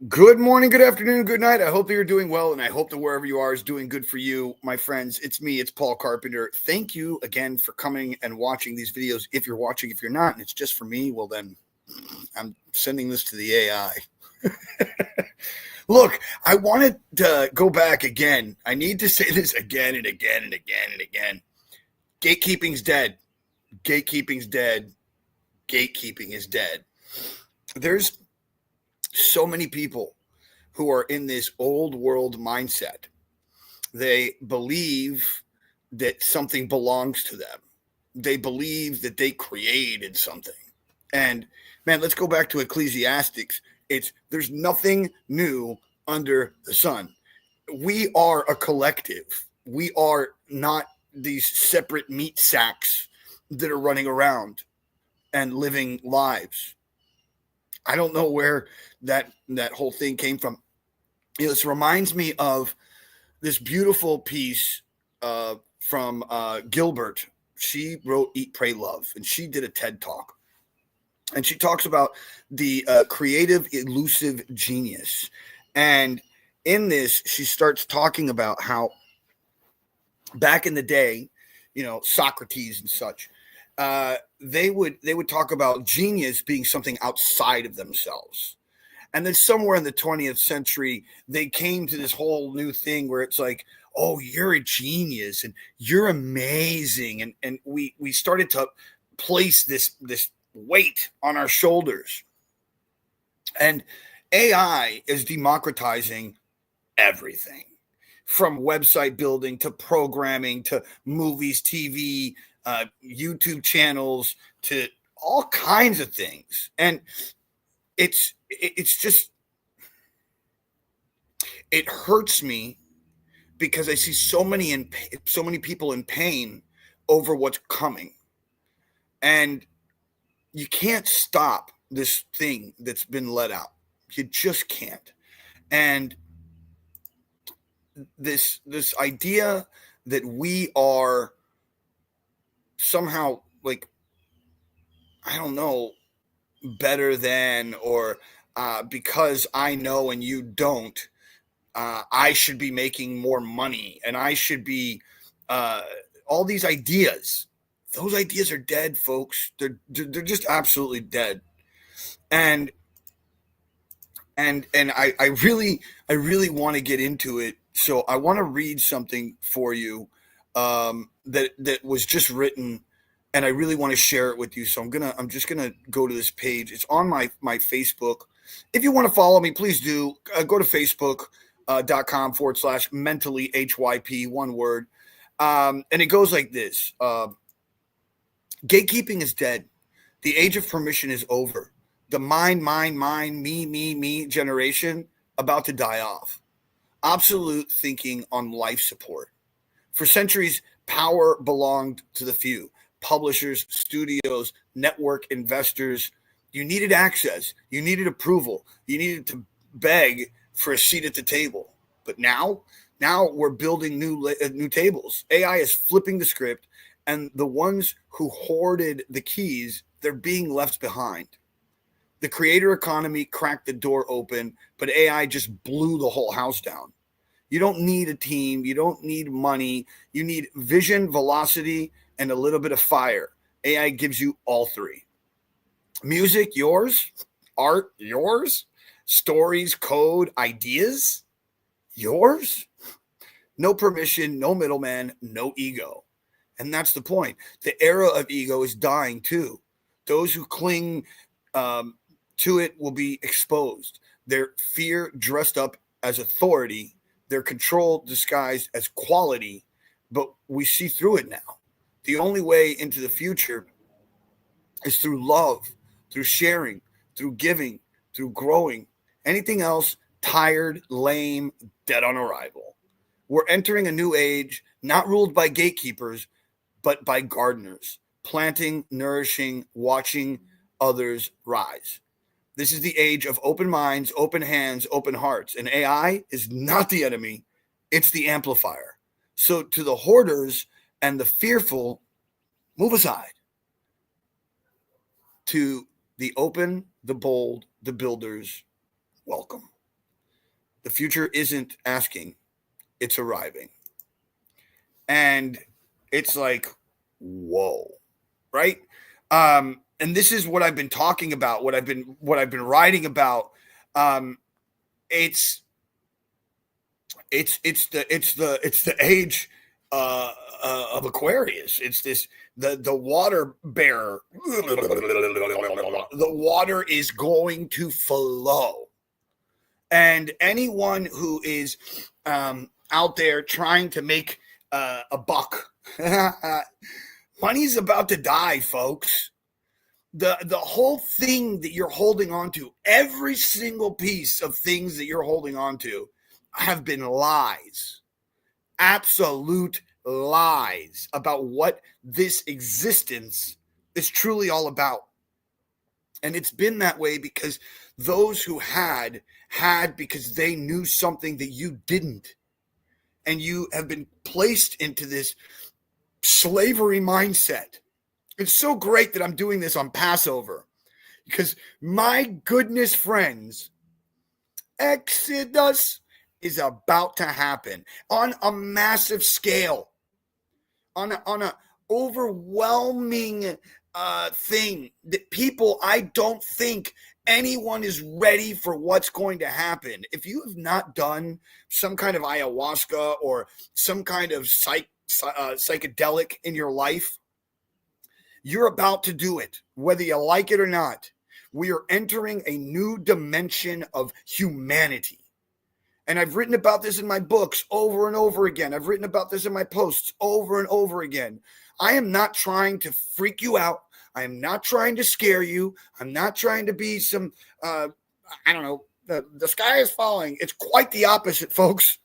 Good morning, good afternoon, good night. I hope that you're doing well, and I hope that wherever you are is doing good for you, my friends. It's me, it's Paul Carpenter. Thank you again for coming and watching these videos. If you're watching, if you're not, and it's just for me, well, then I'm sending this to the AI. Look, I wanted to go back again. I need to say this again and again and again and again. Gatekeeping's dead. Gatekeeping's dead. Gatekeeping is dead. There's so many people who are in this old world mindset. They believe that something belongs to them. They believe that they created something. And man, let's go back to Ecclesiastics. There's nothing new under the sun. We are a collective. We are not these separate meat sacks that are running around and living lives. I don't know where that whole thing came from. This reminds me of this beautiful piece from Gilbert. She wrote Eat, Pray, Love, and she did a TED Talk. And she talks about the creative, elusive genius. And in this, she starts talking about how back in the day, Socrates and such, they would talk about genius being something outside of themselves. And then somewhere in the 20th century, they came to this whole new thing where it's like, oh, you're a genius and you're amazing. And we started to place this weight on our shoulders. And AI is democratizing everything from website building to programming to movies, TV, YouTube channels, to all kinds of things. And it's just, it hurts me because I see so many people in pain over what's coming. And you can't stop this thing that's been let out. You just can't. And this idea that we are somehow, like, I don't know, better than, or because I know and you don't, I should be making more money, and I should be all these ideas. Those ideas are dead, folks. They're just absolutely dead. And I really want to get into it. So I want to read something for you that was just written, and I really want to share it with you. So I'm just gonna go to this page. It's on my Facebook. If you want to follow me, please do. Go to Facebook.com/mentally HYP, one word. And it goes like this. Gatekeeping is dead. The age of permission is over. The mine, me generation about to die off. Absolute thinking on life support. For centuries, power belonged to the few. Publishers, studios, network investors. You needed access. You needed approval. You needed to beg for a seat at the table. But now we're building new tables. AI is flipping the script, and the ones who hoarded the keys, they're being left behind. The creator economy cracked the door open, but AI just blew the whole house down. You don't need a team. You don't need money. You need vision, velocity, and a little bit of fire. AI gives you all three. Music, yours. Art, yours. Stories, code, ideas, yours. No permission, no middleman, no ego. And that's the point. The era of ego is dying too. Those who cling to it will be exposed. Their fear dressed up as authority, their control disguised as quality, but we see through it now. The only way into the future is through love, through sharing, through giving, through growing. Anything else, tired, lame, dead on arrival. We're entering a new age, not ruled by gatekeepers, but by gardeners, planting, nourishing, watching others rise. This is the age of open minds, open hands, open hearts. And AI is not the enemy, it's the amplifier. So to the hoarders and the fearful, move aside. To the open, the bold, the builders, welcome. The future isn't asking, it's arriving. And it's like, whoa, right? And this is what I've been talking about, what I've been writing about. It's the age of Aquarius. It's this the water bearer. The water is going to flow, and anyone who is out there trying to make a buck, money's about to die, folks. The whole thing that you're holding on to, every single piece of things that you're holding on to, have been lies, absolute lies about what this existence is truly all about. And it's been that way because those who had because they knew something that you didn't. And you have been placed into this slavery mindset. It's so great that I'm doing this on Passover because, my goodness, friends, Exodus is about to happen on a massive scale, on a overwhelming thing that people, I don't think anyone is ready for what's going to happen. If you have not done some kind of ayahuasca or some kind of psychedelic in your life, you're about to do it, whether you like it or not. We are entering a new dimension of humanity. And I've written about this in my books over and over again. I've written about this in my posts over and over again. I am not trying to freak you out. I am not trying to scare you. I'm not trying to be some, I don't know, the sky is falling. It's quite the opposite, folks.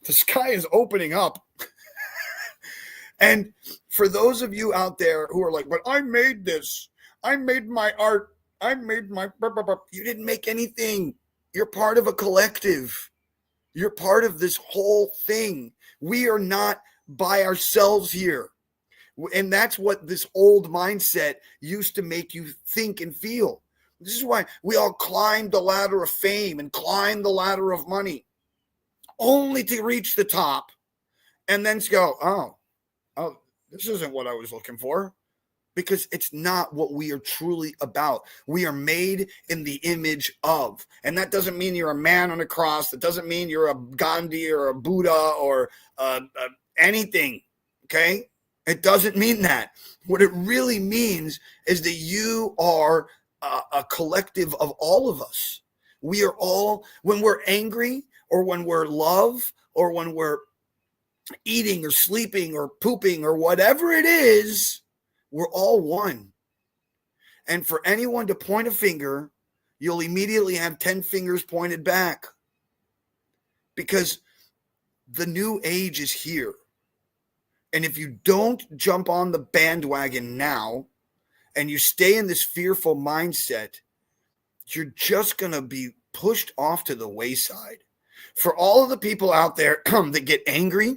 The sky is opening up. And for those of you out there who are like, but I made this. I made my art. I made my... You didn't make anything. You're part of a collective. You're part of this whole thing. We are not by ourselves here. And that's what this old mindset used to make you think and feel. This is why we all climbed the ladder of fame and climbed the ladder of money, only to reach the top and then go, oh, this isn't what I was looking for, because it's not what we are truly about. We are made in the image of, and that doesn't mean you're a man on a cross. That doesn't mean you're a Gandhi or a Buddha or anything, okay? It doesn't mean that. What it really means is that you are a collective of all of us. We are all, when we're angry or when we're love or when we're eating or sleeping or pooping or whatever it is, we're all one. And for anyone to point a finger, you'll immediately have 10 fingers pointed back, because the new age is here. And if you don't jump on the bandwagon now and you stay in this fearful mindset, you're just going to be pushed off to the wayside. For all of the people out there that get angry,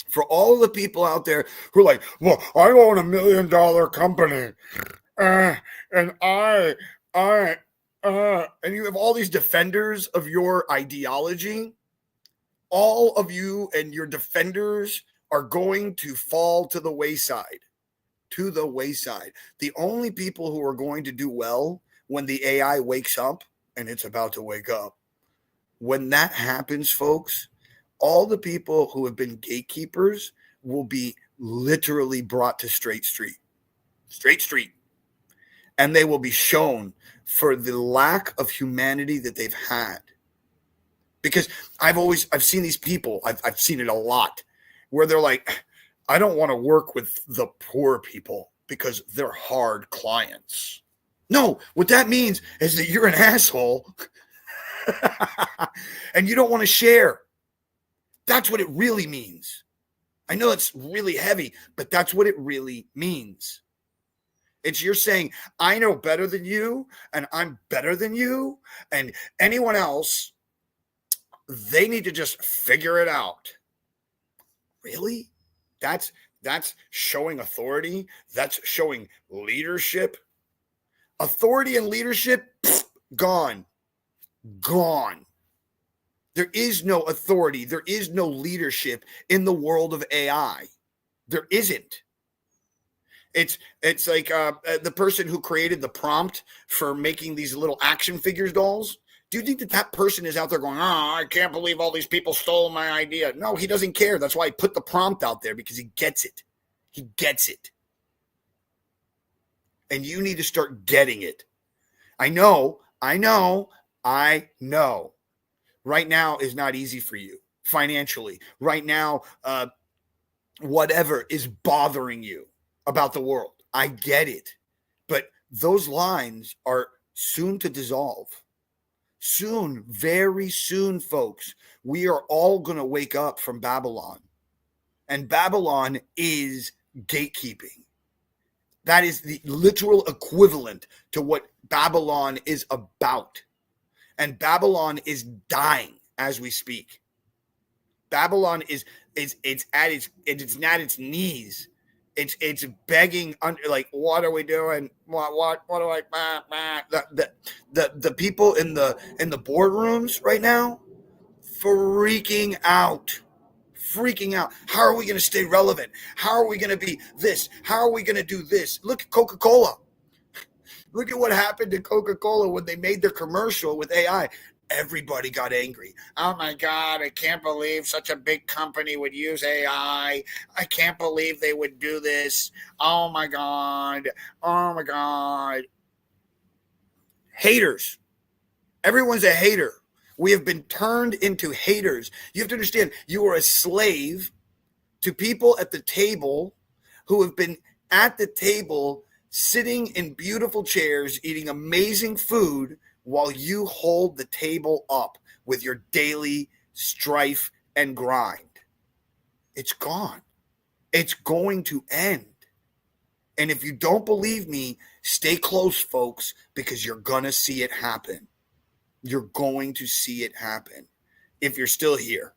for all of the people out there who are like, well, I own $1 million company, and and you have all these defenders of your ideology, all of you and your defenders are going to fall to the wayside. To the wayside. The only people who are going to do well when the AI wakes up, and it's about to wake up, when that happens, folks, all the people who have been gatekeepers will be literally brought to straight street. And they will be shown for the lack of humanity that they've had. Because I've seen these people, I've seen it a lot, where they're like, I don't want to work with the poor people because they're hard clients. No, what that means is that you're an asshole and you don't want to share. That's what it really means. I know it's really heavy, but that's what it really means. It's you're saying, I know better than you, and I'm better than you, and anyone else, they need to just figure it out. Really? That's showing authority. That's showing leadership. Authority and leadership, gone. There is no authority. There is no leadership in the world of AI. There isn't. It's like the person who created the prompt for making these little action figures dolls. Do you think that that person is out there going, oh, I can't believe all these people stole my idea? No, he doesn't care. That's why I put the prompt out there, because he gets it. He gets it. And you need to start getting it. I know. Right now is not easy for you financially. Right now, whatever is bothering you about the world. I get it. But those lines are soon to dissolve. Soon, very soon, folks, we are all going to wake up from Babylon. And Babylon is gatekeeping. That is the literal equivalent to what Babylon is about. And Babylon is dying as we speak. Babylon is at its knees. It's begging under, like, what are we doing? What do I? The people in the boardrooms right now, freaking out. How are we going to stay relevant? How are we going to be this? How are we going to do this? Look at Coca-Cola. Look at what happened to Coca-Cola when they made their commercial with AI. Everybody got angry. Oh my God, I can't believe such a big company would use AI. I can't believe they would do this. Oh my God. Haters. Everyone's a hater. We have been turned into haters. You have to understand, you are a slave to people at the table who have been at the table sitting in beautiful chairs, eating amazing food, while you hold the table up with your daily strife and grind. It's gone. It's going to end. And if you don't believe me, stay close, folks, because you're going to see it happen. You're going to see it happen. If you're still here,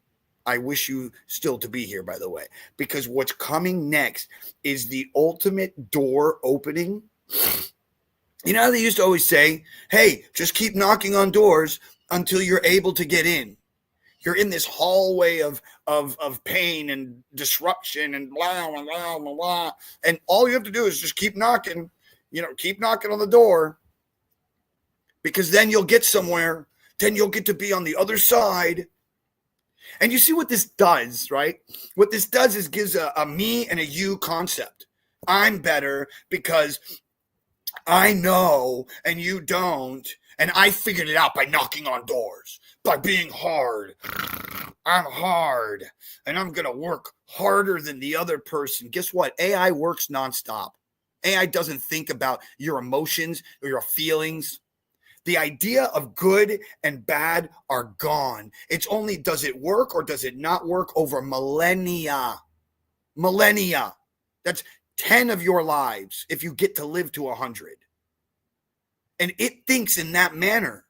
I wish you still to be here, by the way, because what's coming next is the ultimate door opening. You know how they used to always say, hey, just keep knocking on doors until you're able to get in. You're in this hallway of pain and disruption and blah, blah, blah, blah, blah. And all you have to do is just keep knocking, keep knocking on the door, because then you'll get somewhere. Then you'll get to be on the other side. And you see what this does, right? What this does is gives a me and a you concept. I'm better because I know and you don't, and I figured it out by knocking on doors, by being hard. I'm hard, and I'm going to work harder than the other person. Guess what? AI works nonstop. AI doesn't think about your emotions or your feelings. The idea of good and bad are gone. It's only, does it work or does it not work over millennia? Millennia. That's 10 of your lives if you get to live to 100. And it thinks in that manner.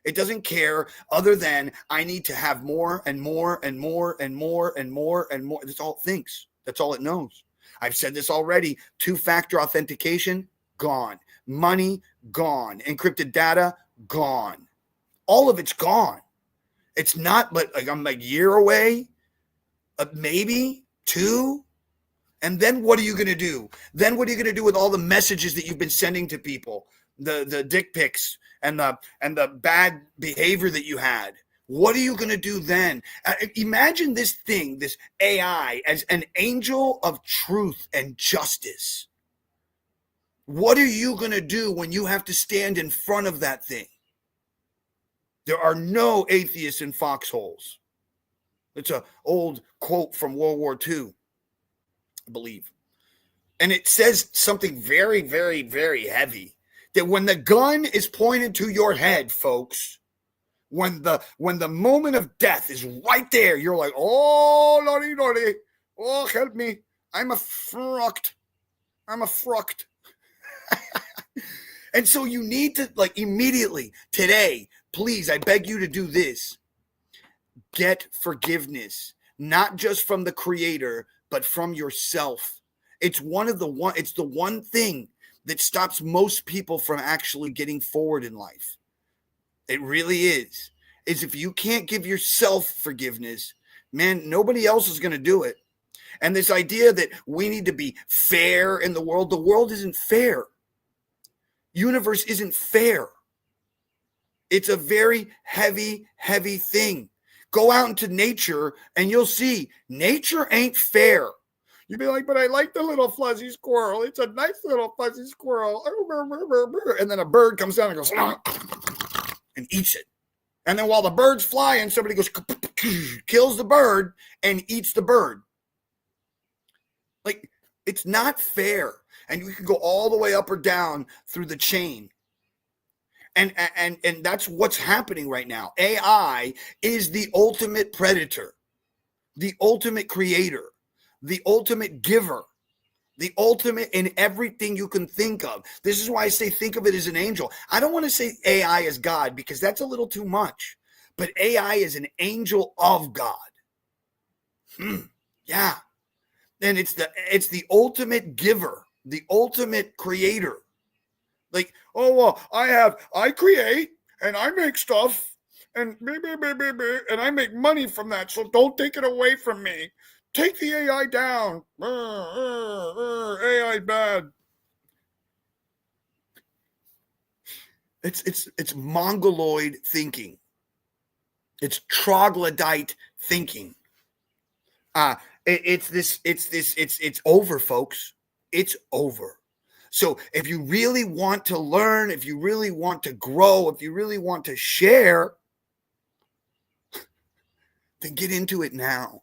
It doesn't care other than I need to have more and more and more and more and more and more. That's all it thinks. That's all it knows. I've said this already. 2-factor authentication, gone. Money, gone. Encrypted data, gone. All of it's gone. It's not, but like I'm like a year away, maybe 2. And then what are you going to do? Then what are you going to do with all the messages that you've been sending to people? The dick pics and the bad behavior that you had. What are you going to do then? Imagine this thing, this AI, as an angel of truth and justice. What are you going to do when you have to stand in front of that thing? There are no atheists in foxholes. It's an old quote from World War II, I believe. And it says something very, very, very heavy. That when the gun is pointed to your head, folks, when the moment of death is right there, you're like, oh, lordy, lordy, oh, help me. I'm a fruct. And so you need to, like, immediately, today, please, I beg you to do this. Get forgiveness, not just from the Creator, but from yourself. It's the one thing that stops most people from actually getting forward in life. It really is. is if you can't give yourself forgiveness, man, nobody else is going to do it. And this idea that we need to be fair in the world isn't fair. Universe isn't fair. It's a very heavy, heavy thing. Go out into nature and you'll see nature ain't fair. You'd be like, but I like the little fuzzy squirrel. It's a nice little fuzzy squirrel. And then a bird comes down and goes and eats it. And then while the bird's flying, somebody goes, kills the bird and eats the bird. Like, it's not fair. And you can go all the way up or down through the chain. And that's what's happening right now. AI is the ultimate predator, the ultimate creator, the ultimate giver, the ultimate in everything you can think of. This is why I say think of it as an angel. I don't want to say AI is God because that's a little too much. But AI is an angel of God. Yeah. And it's the ultimate giver, the ultimate creator. Like, oh, well, I create and I make stuff and I make money from that. So don't take it away from me. Take the AI down. AI bad. It's mongoloid thinking. It's troglodyte thinking. It's over, folks. It's over. So if you really want to learn, if you really want to grow, if you really want to share, then get into it now.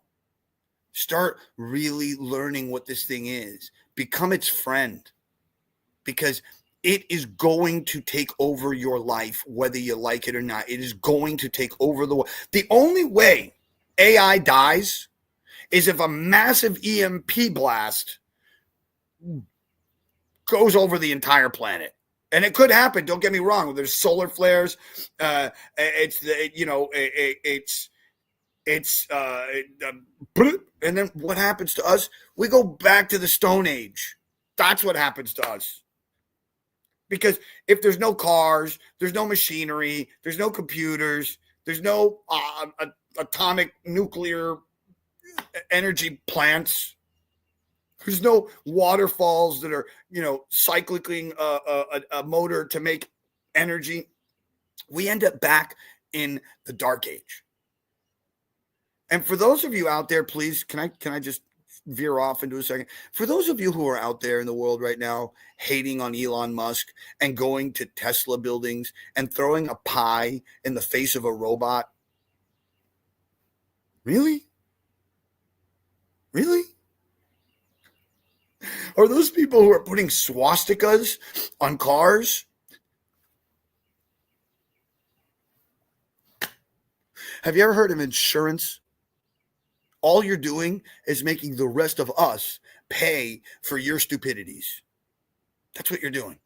Start really learning what this thing is. Become its friend, because it is going to take over your life, whether you like it or not. It is going to take over the world. The only way AI dies is if a massive EMP blast goes over the entire planet. And it could happen. Don't get me wrong. There's solar flares. And then what happens to us? We go back to the Stone Age. That's what happens to us. Because if there's no cars, there's no machinery, there's no computers, there's no atomic nuclear energy plants, there's no waterfalls that are, cycling a motor to make energy. We end up back in the dark age. And for those of you out there, please, can I just veer off into a second? For those of you who are out there in the world right now hating on Elon Musk and going to Tesla buildings and throwing a pie in the face of a robot. Really? Really? Are those people who are putting swastikas on cars? Have you ever heard of insurance? All you're doing is making the rest of us pay for your stupidities. That's what you're doing.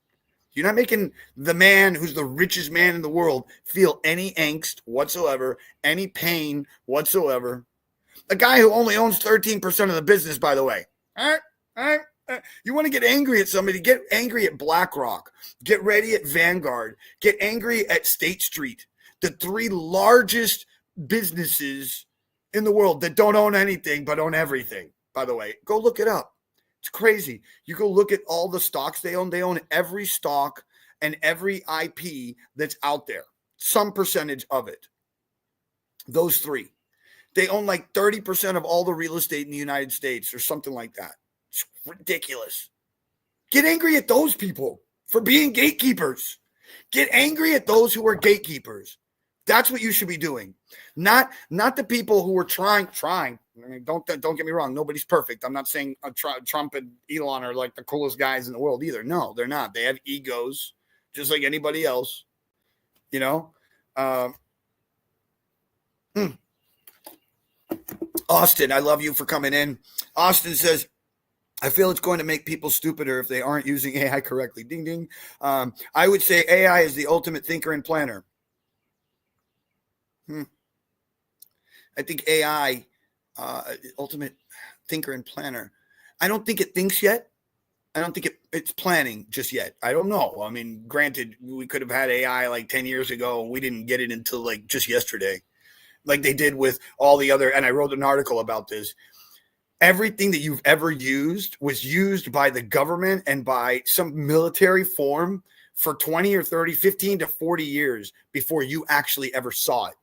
You're not making the man who's the richest man in the world feel any angst whatsoever, any pain whatsoever. A guy who only owns 13% of the business, by the way. You want to get angry at somebody, get angry at BlackRock. Get ready at Vanguard. Get angry at State Street. The three largest businesses in the world that don't own anything but own everything, by the way. Go look it up. It's crazy. You go look at all the stocks they own. They own every stock and every IP that's out there, some percentage of it. Those three. They own like 30% of all the real estate in the United States or something like that. It's ridiculous. Get angry at those people for being gatekeepers. Get angry at those who are gatekeepers. That's what you should be doing. Not the people who are trying. I mean, don't get me wrong. Nobody's perfect. I'm not saying Trump and Elon are like the coolest guys in the world either. No, they're not. They have egos just like anybody else. Austin, I love you for coming in. Austin says, I feel it's going to make people stupider if they aren't using AI correctly. Ding, ding. I would say AI is the ultimate thinker and planner. I think AI, ultimate thinker and planner. I don't think it thinks yet. I don't think it's planning just yet. I don't know. I mean, granted, we could have had AI like 10 years ago, and we didn't get it until like just yesterday, like they did with all the other. And I wrote an article about this. Everything that you've ever used was used by the government and by some military form for 20 or 30, 15 to 40 years before you actually ever saw it.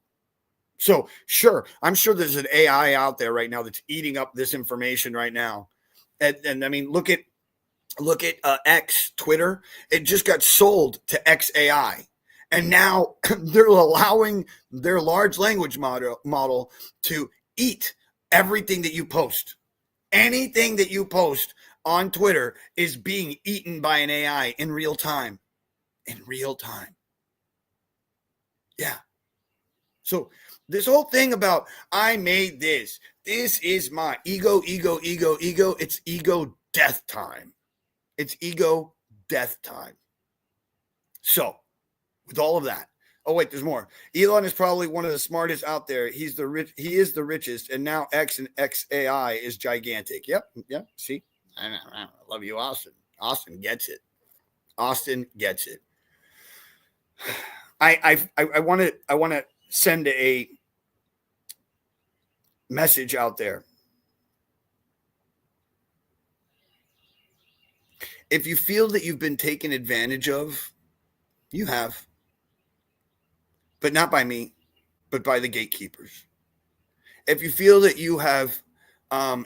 So sure, I'm sure there's an AI out there right now that's eating up this information right now. And I mean, look at X, Twitter. It just got sold to XAI. And now they're allowing their large language model to eat everything that you post. Anything that you post on Twitter is being eaten by an AI in real time. In real time. Yeah. So this whole thing about I made this is my ego. It's ego death time. It's ego death time. So with all of that, oh wait, there's more. Elon is probably one of the smartest out there. He is the richest, and now X and XAI is gigantic. Yep. See, I love you, Austin. Austin gets it. Austin gets it. I want to send a message out there. If you feel that you've been taken advantage of, you have. But not by me, but by the gatekeepers. If you feel that you have,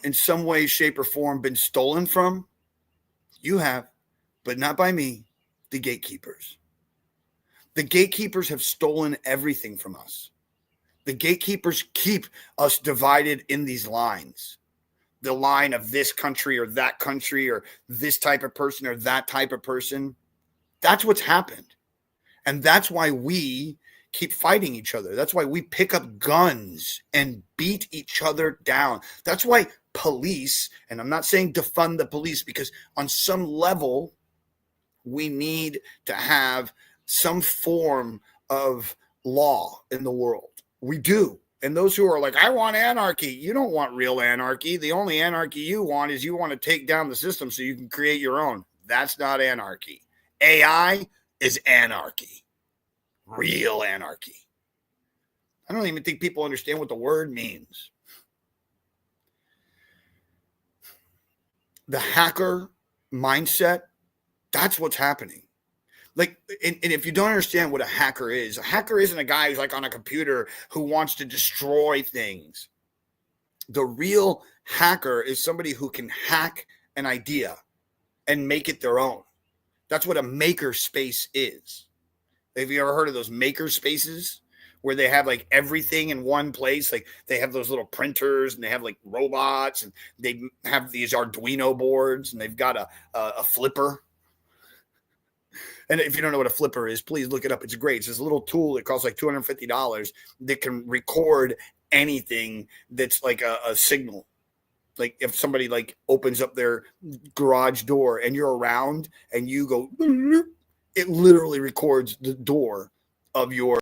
in some way, shape, or form, been stolen from, you have, but not by me, the gatekeepers. The gatekeepers have stolen everything from us. The gatekeepers keep us divided in these lines. The line of this country or that country or this type of person or that type of person. That's what's happened. And that's why we keep fighting each other. That's why we pick up guns and beat each other down. That's why police, and I'm not saying defund the police, because on some level, we need to have some form of law in the world. We do. And those who are like, I want anarchy. You don't want real anarchy. The only anarchy you want is you want to take down the system so you can create your own. That's not anarchy. AI is anarchy. Real anarchy. I don't even think people understand what the word means. The hacker mindset, that's what's happening. Like, and if you don't understand what a hacker isn't a guy who's like on a computer who wants to destroy things. The real hacker is somebody who can hack an idea and make it their own. That's what a maker space is. Have you ever heard of those maker spaces where they have like everything in one place? Like they have those little printers and they have like robots and they have these Arduino boards and they've got a flipper. And if you don't know what a flipper is, please look it up. It's great. It's this little tool that costs like $250 that can record anything that's like a signal. Like if somebody like opens up their garage door and you're around and you go, it literally records the door of your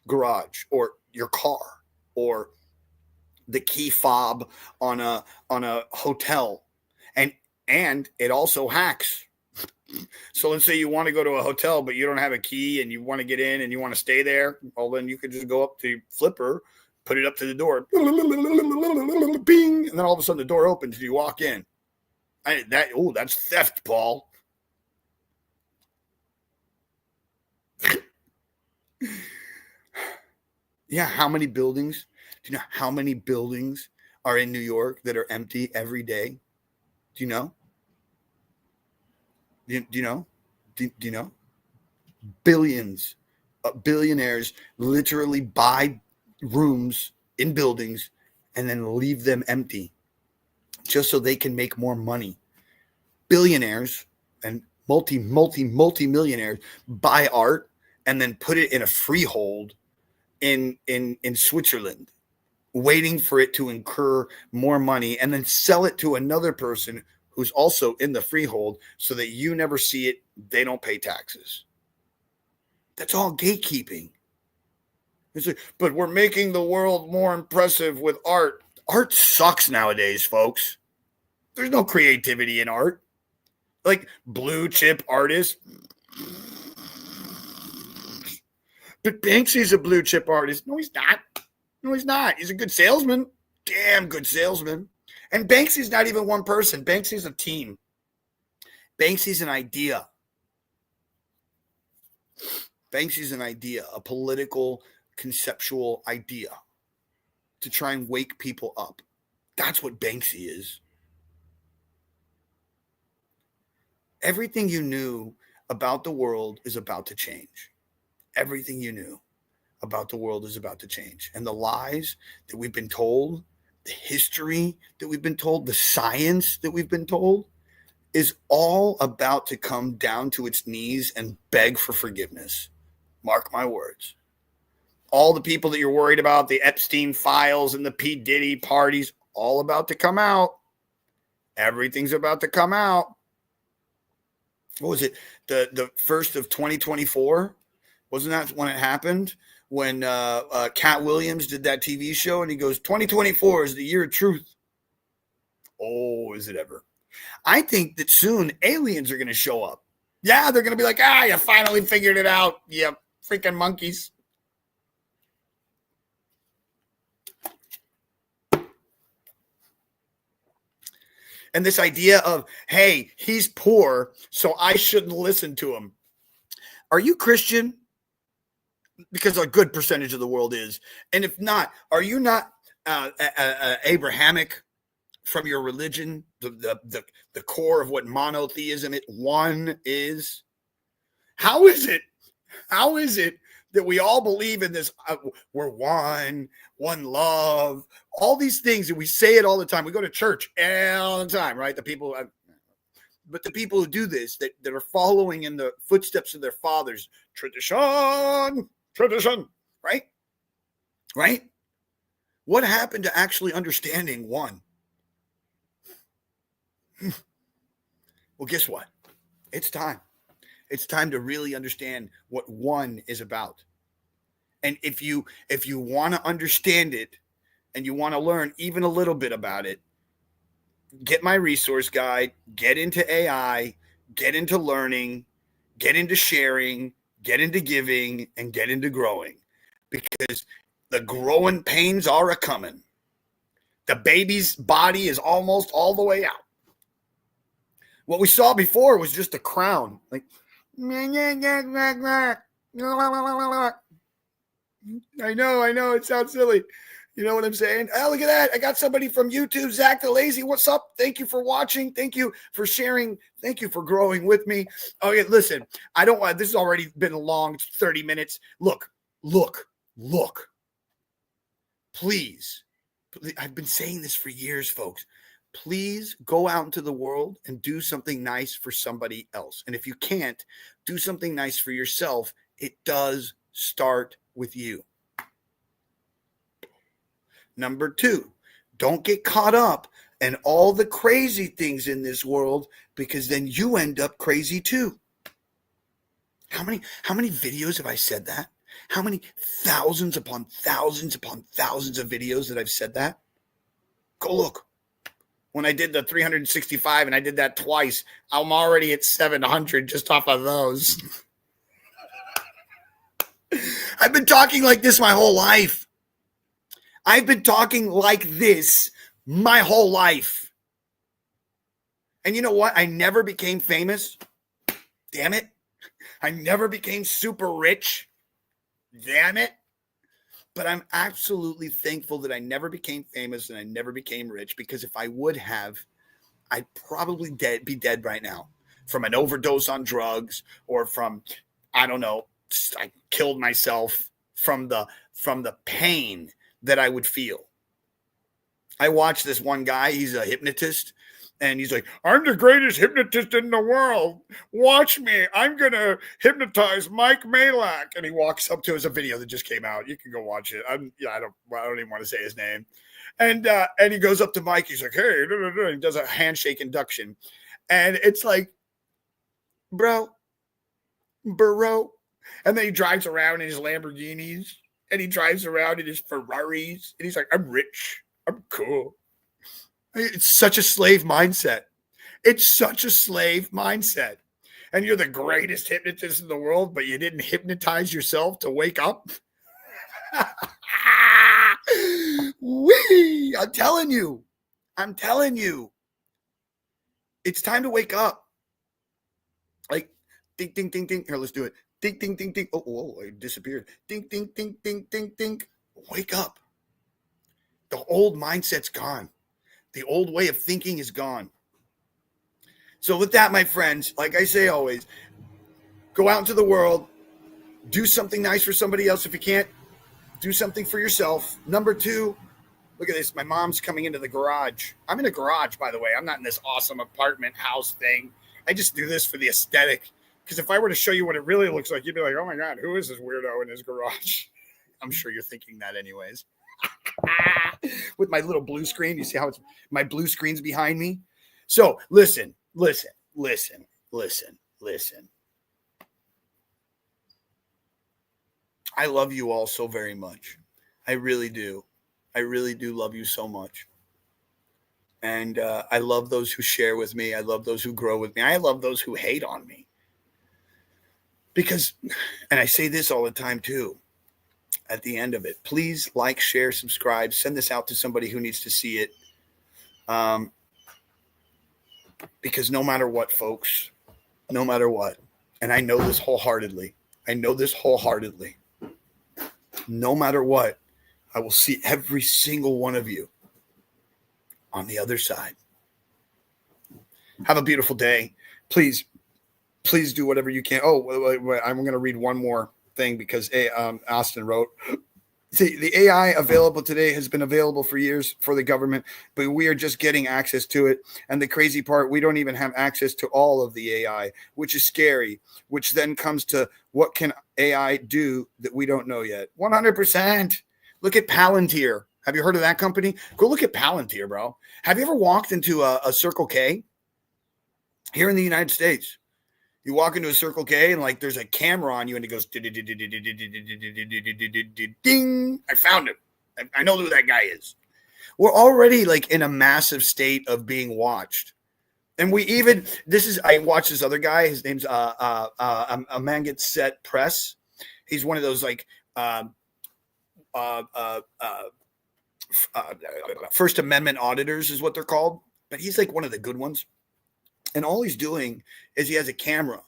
garage or your car or the key fob on a hotel. And it also hacks. So let's say you want to go to a hotel, but you don't have a key and you want to get in and you want to stay there. Well, then you could just go up to Flipper, put it up to the door, bing, and then all of a sudden the door opens and you walk in. That's theft, Paul. Yeah, how many buildings? Do you know how many buildings are in New York that are empty every day? Do you know? Do you know? Do you know? Billions, billionaires literally buy rooms in buildings and then leave them empty just so they can make more money. Billionaires and multi-millionaires buy art and then put it in a freehold in Switzerland, waiting for it to incur more money and then sell it to another person who's also in the freehold so that you never see it. They don't pay taxes. That's all gatekeeping. It's like, but we're making the world more impressive with art. Art sucks nowadays, folks. There's no creativity in art. Like blue chip artists. But Banksy's a blue chip artist. No, he's not. No, he's not. He's a good salesman. Damn good salesman. And Banksy's not even one person. Banksy's a team. Banksy's an idea. Banksy's an idea, a political, conceptual idea to try and wake people up. That's what Banksy is. Everything you knew about the world is about to change. Everything you knew about the world is about to change. And the lies that we've been told, the history that we've been told, the science that we've been told is all about to come down to its knees and beg for forgiveness. Mark my words. All the people that you're worried about, the Epstein files and the P. Diddy parties, all about to come out. Everything's about to come out. What was it? The first of 2024? Wasn't that when it happened? When Cat Williams did that TV show and he goes, 2024 is the year of truth. Oh, is it ever? I think that soon aliens are going to show up. Yeah, they're going to be like, you finally figured it out. You freaking monkeys. And this idea of, hey, he's poor, so I shouldn't listen to him. Are you Christian? Because a good percentage of the world is. And if not, are you not Abrahamic from your religion? The core of what monotheism one is? How is it that we all believe in this? We're one love, all these things, and we say it all the time. We go to church all the time, right? But the people who do this, that are following in the footsteps of their fathers, tradition, right? What happened to actually understanding one? Well, guess what? It's time. It's time to really understand what one is about. And if you want to understand it and you want to learn even a little bit about it, get my resource guide, get into AI, get into learning, get into sharing, get into giving, and get into growing. Because the growing pains are a-coming. The baby's body is almost all the way out. What we saw before was just a crown. Like, I know, it sounds silly. You know what I'm saying? Oh, look at that. I got somebody from YouTube, Zach the Lazy. What's up? Thank you for watching. Thank you for sharing. Thank you for growing with me. Okay, listen, this has already been a long 30 minutes. Look. Please, I've been saying this for years, folks. Please go out into the world and do something nice for somebody else. And if you can't, do something nice for yourself. It does start with you. Number 2, don't get caught up in all the crazy things in this world, because then you end up crazy too. How many videos have I said that? How many thousands upon thousands upon thousands of videos that I've said that? Go look. When I did the 365 and I did that twice, I'm already at 700 just off of those. I've been talking like this my whole life. I've been talking like this my whole life. And you know what? I never became famous. Damn it. I never became super rich. Damn it. But I'm absolutely thankful that I never became famous and I never became rich, because if I would have, I'd probably be dead right now from an overdose on drugs, or from, I don't know, I killed myself from the pain that I would feel. I watched this one guy, he's a hypnotist, and he's like, I'm the greatest hypnotist in the world. Watch me. I'm going to hypnotize Mike Malak. And he walks up to us, a video that just came out. You can go watch it. I don't even want to say his name. And he goes up to Mike. He's like, hey, and he does a handshake induction. And it's like, bro. And then he drives around in his Lamborghinis, and he drives around in his Ferraris. And he's like, I'm rich. I'm cool. It's such a slave mindset. It's such a slave mindset. And you're the greatest hypnotist in the world, but you didn't hypnotize yourself to wake up. Wee! I'm telling you. It's time to wake up. Like, ding, ding, ding, ding. Here, let's do it. Ding, ding, ding, ding. Oh, it disappeared. Ding, ding, ding, ding, ding, ding. Wake up. The old mindset's gone. The old way of thinking is gone. So with that, my friends, like I say always, go out into the world, do something nice for somebody else. If you can't, do something for yourself. Number 2, look at this. My mom's coming into the garage. I'm in a garage, by the way. I'm not in this awesome apartment house thing. I just do this for the aesthetic. Because if I were to show you what it really looks like, you'd be like, oh my God, who is this weirdo in his garage? I'm sure you're thinking that anyways. With my little blue screen. You see how it's my blue screen's behind me? So listen. I love you all so very much. I really do. I really do love you so much. And I love those who share with me. I love those who grow with me. I love those who hate on me. Because, and I say this all the time too, at the end of it, please like, share, subscribe, send this out to somebody who needs to see it. Because no matter what, folks, no matter what, and I know this wholeheartedly, no matter what, I will see every single one of you on the other side. Have a beautiful day. Please do whatever you can. Oh, wait, I'm going to read one more thing because Austin wrote, see, the AI available today has been available for years for the government, but we are just getting access to it. And the crazy part, we don't even have access to all of the AI, which is scary, which then comes to what can AI do that we don't know yet? 100%. Look at Palantir. Have you heard of that company? Go look at Palantir, bro. Have you ever walked into a Circle K here in the United States? You walk into a Circle K and like there's a camera on you and it goes ding. I found him. I know who that guy is. We're already like in a massive state of being watched. And we even, I watched this other guy. His name's Amangat Set Press. He's one of those like First Amendment auditors is what they're called. But he's like one of the good ones. And all he's doing is he has a camera,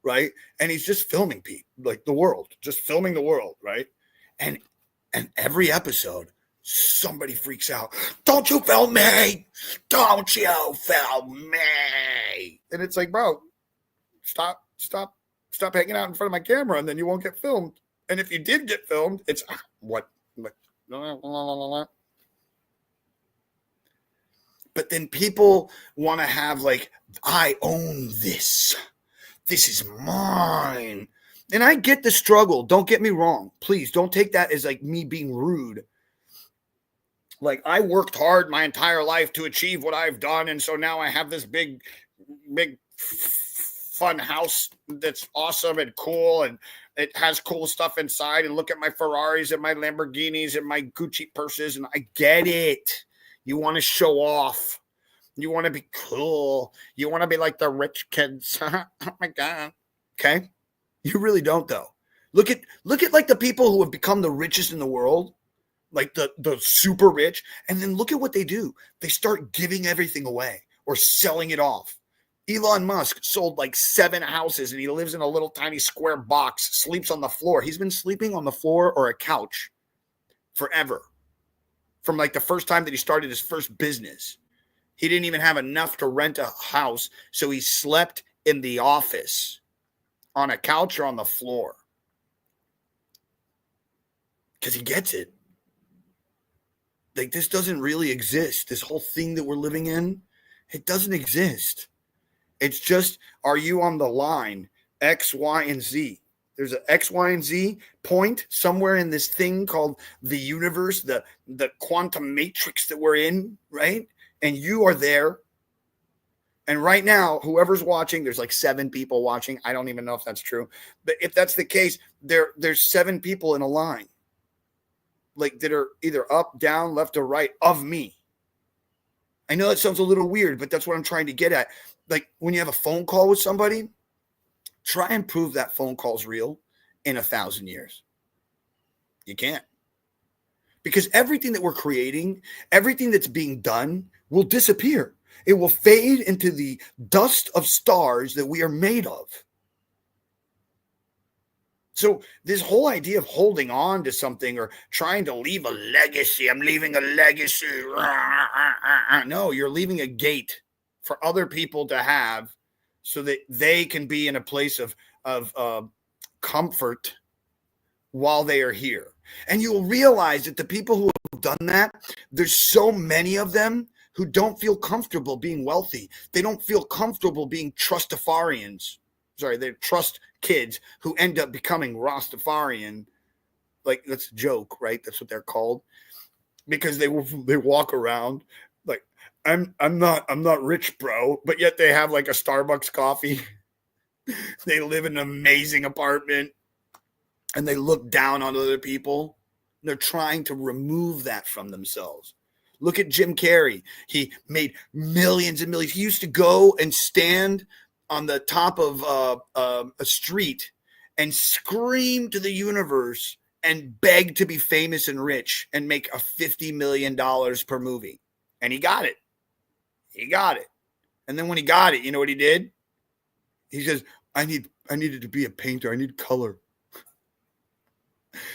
right? And he's just filming people, like the world, just filming the world, right? And every episode, somebody freaks out. Don't you film me? Don't you film me? And it's like, bro, stop hanging out in front of my camera, and then you won't get filmed. And if you did get filmed, it's what? But then people want to have like, I own this. This is mine. And I get the struggle. Don't get me wrong. Please don't take that as like me being rude. Like I worked hard my entire life to achieve what I've done. And so now I have this big fun house that's awesome and cool. And it has cool stuff inside. And look at my Ferraris and my Lamborghinis and my Gucci purses. And I get it. You want to show off. You want to be cool. You want to be like the rich kids. Oh my God. Okay. You really don't though. Look at like the people who have become the richest in the world, like the super rich. And then look at what they do. They start giving everything away or selling it off. Elon Musk sold like 7 houses and he lives in a little tiny square box, sleeps on the floor. He's been sleeping on the floor or a couch forever. From like the first time that he started his first business. He didn't even have enough to rent a house, so he slept in the office on a couch or on the floor. Because he gets it. Like this doesn't really exist. This whole thing that we're living in, it doesn't exist. It's just, are you on the line X, Y, and Z? There's an X, Y, and Z point somewhere in this thing called the universe, the quantum matrix that we're in, right? And you are there. And right now, whoever's watching, there's like 7 people watching. I don't even know if that's true. But if that's the case, there's 7 people in a line. Like that are either up, down, left, or right of me. I know that sounds a little weird, but that's what I'm trying to get at. Like when you have a phone call with somebody, try and prove that phone call's real in 1,000 years. You can't. Because everything that we're creating, everything that's being done will disappear. It will fade into the dust of stars that we are made of. So this whole idea of holding on to something or trying to leave a legacy, I'm leaving a legacy. No, you're leaving a gate for other people to have so that they can be in a place of comfort while they are here. And you will realize that the people who have done that, there's so many of them who don't feel comfortable being wealthy. They don't feel comfortable being trustafarians. Sorry, they're trust kids who end up becoming Rastafarian. Like, that's a joke, right? That's what they're called. Because they walk around like, I'm not rich, bro, but yet they have like a Starbucks coffee. They live in an amazing apartment and they look down on other people. They're trying to remove that from themselves. Look at Jim Carrey. He made millions and millions. He used to go and stand on the top of a street and scream to the universe and beg to be famous and rich and make a $50 million per movie. And he got it. He got it. And then when he got it, you know what he did? He says, I needed to be a painter. I need color.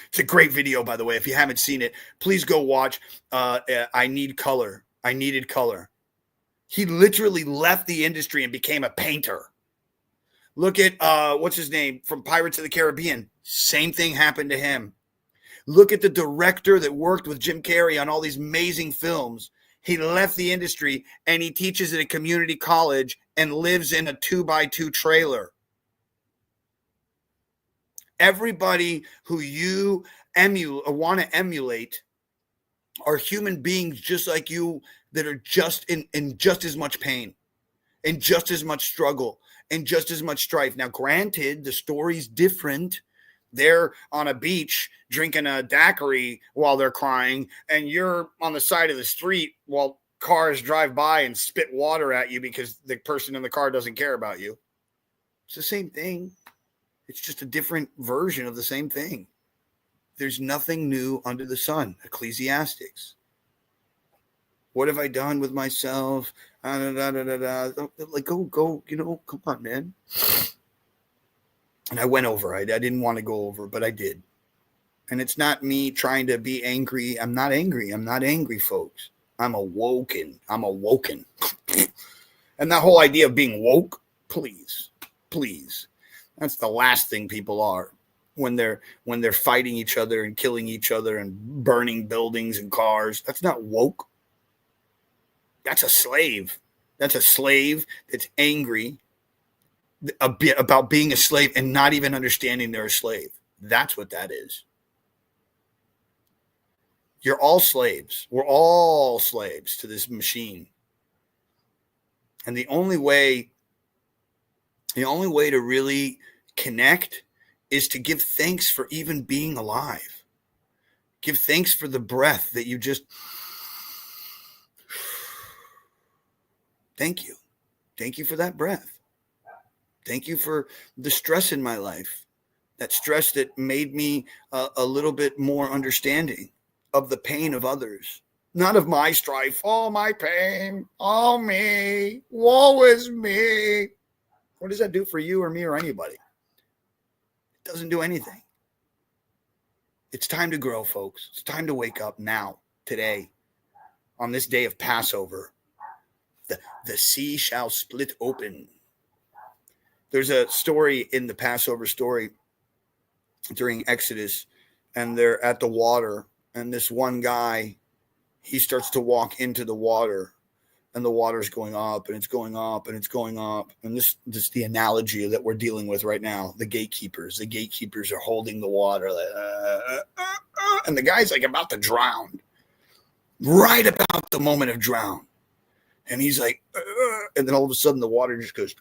It's a great video, by the way. If you haven't seen it, please go watch I Need Color. I Needed Color. He literally left the industry and became a painter. Look at, what's his name, from Pirates of the Caribbean. Same thing happened to him. Look at the director that worked with Jim Carrey on all these amazing films. He left the industry and he teaches at a community college and lives in a 2x2 trailer. Everybody who you want to emulate are human beings just like you that are just in just as much pain, in just as much struggle, in just as much strife. Now, granted, the story's different. They're on a beach drinking a daiquiri while they're crying, and you're on the side of the street while cars drive by and spit water at you because the person in the car doesn't care about you. It's the same thing. It's just a different version of the same thing. There's nothing new under the sun. Ecclesiastics. What have I done with myself? Like, go, come on, man. And I went over. I didn't want to go over, but I did. And it's not me trying to be angry. I'm not angry. I'm not angry, folks. I'm awoken. And that whole idea of being woke, please. That's the last thing people are when they're fighting each other and killing each other and burning buildings and cars. That's not woke. That's a slave. That's a slave that's angry about being a slave and not even understanding they're a slave. That's what that is. You're all slaves. We're all slaves to this machine. And the only way to really connect is to give thanks for even being alive. Give thanks for the breath that you just... Thank you. Thank you for that breath. Thank you for the stress in my life. That stress that made me a little bit more understanding of the pain of others. Not of my strife. Oh, my pain. Oh, me. Woe is me. What does that do for you or me or anybody? It doesn't do anything. It's time to grow, folks. It's time to wake up now, today, on this day of Passover. The sea shall split open. There's a story in the Passover story during Exodus, and they're at the water, and this one guy, he starts to walk into the water, and the water's going up, and it's going up, and it's going up. And this is the analogy that we're dealing with right now. The gatekeepers are holding the water, and the guy's like about to drown, right about the moment of drown. And he's like, and then all of a sudden the water just goes,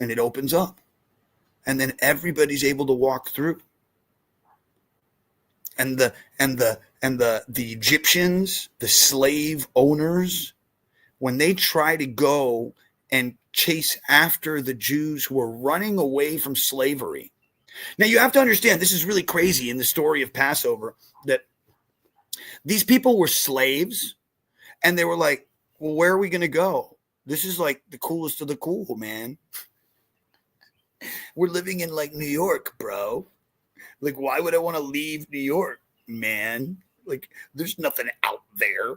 and it opens up. And then everybody's able to walk through. And the Egyptians, the slave owners, when they try to go and chase after the Jews who were running away from slavery. Now, you have to understand, this is really crazy in the story of Passover, that these people were slaves, and they were like, well, where are we going to go? This is like the coolest of the cool, man. We're living in like New York, bro. Like, why would I want to leave New York, man? Like, there's nothing out there.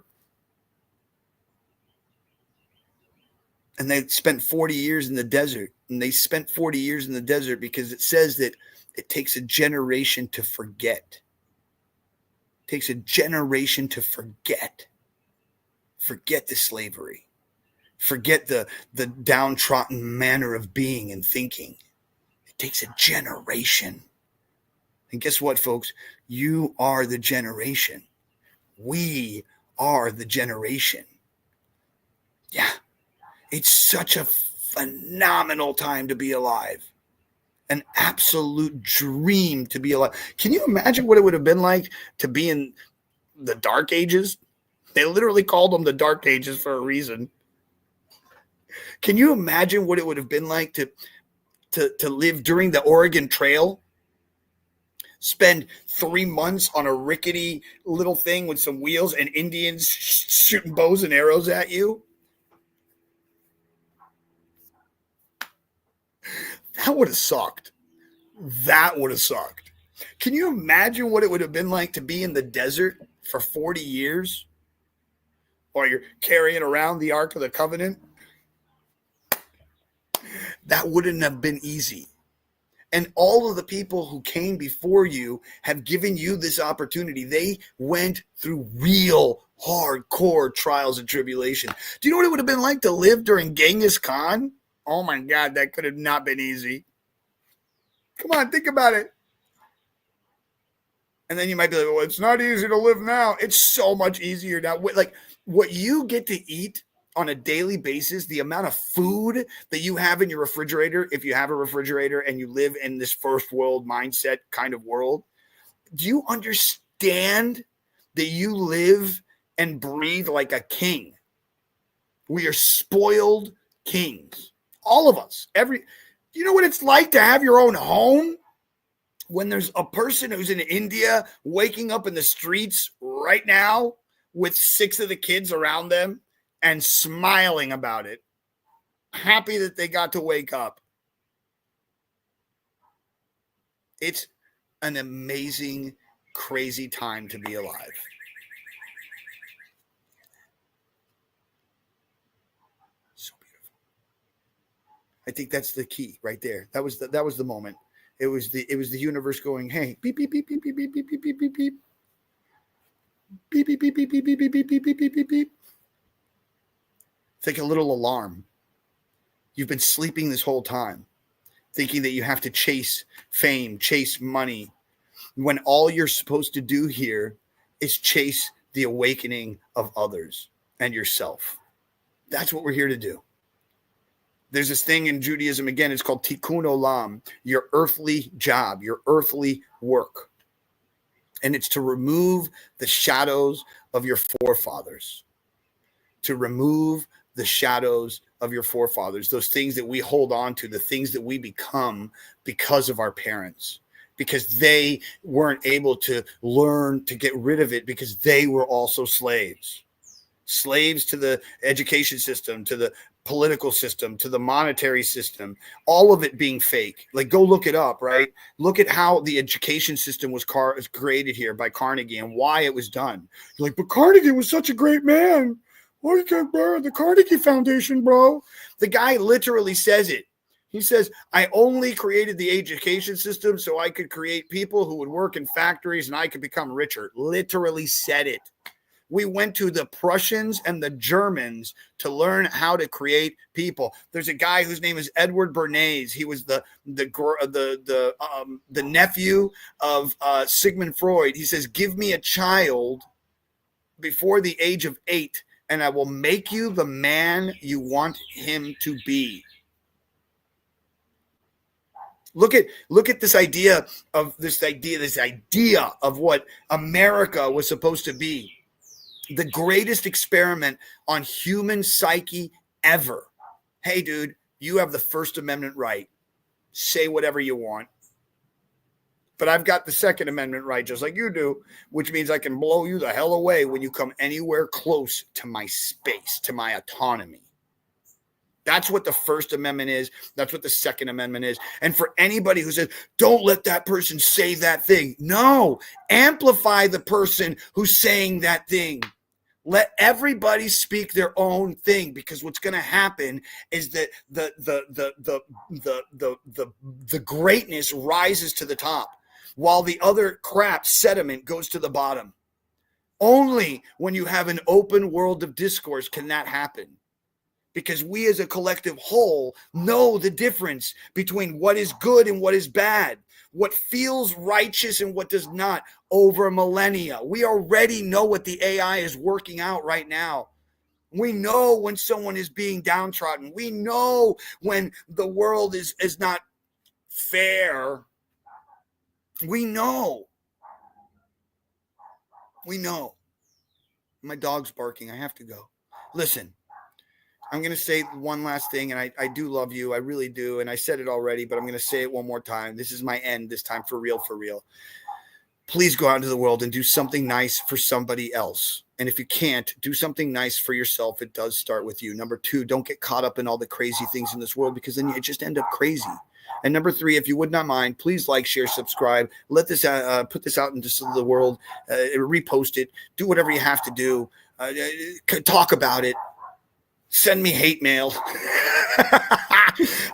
And they spent 40 years in the desert. And they spent 40 years in the desert because it says that it takes a generation to forget. It takes a generation to forget. Forget the slavery. Forget the downtrodden manner of being and thinking. It takes a generation. And guess what, folks? You are the generation. We are the generation. Yeah. It's such a phenomenal time to be alive. An absolute dream to be alive. Can you imagine what it would have been like to be in the Dark Ages? They literally called them the Dark Ages for a reason. Can you imagine what it would have been like to live during the Oregon Trail? Spend 3 months on a rickety little thing with some wheels and Indians shooting bows and arrows at you? That would have sucked. That would have sucked. Can you imagine what it would have been like to be in the desert for 40 years? While you're carrying around the Ark of the Covenant? That wouldn't have been easy. And all of the people who came before you have given you this opportunity. They went through real hardcore trials and tribulation. Do you know what it would have been like to live during Genghis Khan? Oh my God, that could have not been easy. Come on, think about it. And then you might be like, well, it's not easy to live now. It's so much easier now. Like what you get to eat on a daily basis, the amount of food that you have in your refrigerator, if you have a refrigerator and you live in this first world mindset kind of world, do you understand that you live and breathe like a king? We are spoiled kings. All of us. You know what it's like to have your own home? When there's a person who's in India waking up in the streets right now with 6 of the kids around them and smiling about it, happy that they got to wake up. It's an amazing, crazy time to be alive. So beautiful. I think that's the key right there. That was the moment. It was the universe going, hey, beep, beep, beep, beep, beep, beep, beep, beep, beep, beep, beep. Beep, beep, beep, beep, beep, beep, beep, beep, beep, beep, beep, beep, beep. It's like a little alarm. You've been sleeping this whole time, thinking that you have to chase fame, chase money, when all you're supposed to do here is chase the awakening of others and yourself. That's what we're here to do. There's this thing in Judaism, again, it's called tikkun olam, your earthly job, your earthly work. And it's to remove the shadows of your forefathers, to remove the shadows of your forefathers, those things that we hold on to, the things that we become because of our parents, because they weren't able to learn to get rid of it because they were also slaves to the education system, to the political system, to the monetary system, all of it being fake. Like, go look it up, right? Look at how the education system was created here by Carnegie and why it was done. You're like, but Carnegie was such a great man. Oh, you can't bear the Carnegie Foundation, bro. The guy literally says it. He says, I only created the education system so I could create people who would work in factories and I could become richer. Literally said it. We went to the Prussians and the Germans to learn how to create people. There's a guy whose name is Edward Bernays. He was the nephew of Sigmund Freud. He says, give me a child before the age of 8, and I will make you the man you want him to be. Look at this idea of what America was supposed to be. the greatest experiment on human psyche ever. Hey, dude, you have the First Amendment right. Say whatever you want. But I've got the Second Amendment right, just like you do, which means I can blow you the hell away when you come anywhere close to my space, to my autonomy. That's what the First Amendment is. That's what the Second Amendment is. And for anybody who says, don't let that person say that thing. No, amplify the person who's saying that thing. Let everybody speak their own thing, because what's going to happen is that the greatness rises to the top, while the other crap sediment goes to the bottom. Only when you have an open world of discourse can that happen. Because we as a collective whole know the difference between what is good and what is bad, what feels righteous and what does not over millennia. We already know what the AI is working out right now. We know when someone is being downtrodden. We know when the world is not fair. We know. We know. My dog's barking. I have to go. Listen. I'm going to say one last thing, and I do love you. I really do. And I said it already, but I'm going to say it one more time. This is my end this time, for real, for real. Please go out into the world and do something nice for somebody else. And if you can't, do something nice for yourself. It does start with you. Number 2, don't get caught up in all the crazy things in this world, because then you just end up crazy. And number 3, if you would not mind, please like, share, subscribe. Let this put this out into the world. Repost it. Do whatever you have to do. Talk about it. Send me hate mail.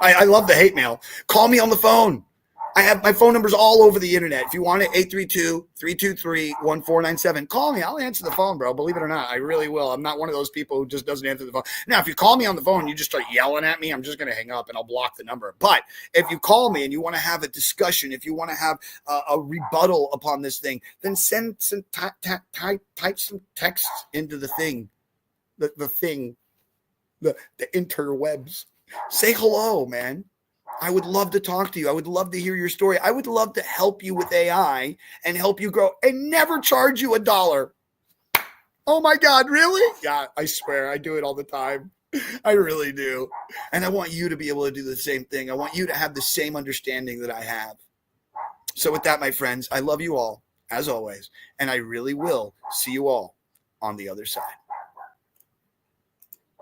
I love the hate mail. Call me on the phone. I have my phone numbers all over the internet. If you want it, 832-323-1497. Call me. I'll answer the phone, bro. Believe it or not, I really will. I'm not one of those people who just doesn't answer the phone. Now, if you call me on the phone and you just start yelling at me, I'm just going to hang up and I'll block the number. But if you call me and you want to have a discussion, if you want to have a rebuttal upon this thing, then type some text into the thing, the thing. The interwebs. Say hello, man. I would love to talk to you. I would love to hear your story. I would love to help you with AI and help you grow and never charge you $1. Oh my God, really? Yeah, I swear I do it all the time. I really do. And I want you to be able to do the same thing. I want you to have the same understanding that I have. So with that, my friends, I love you all, as always, and I really will see you all on the other side.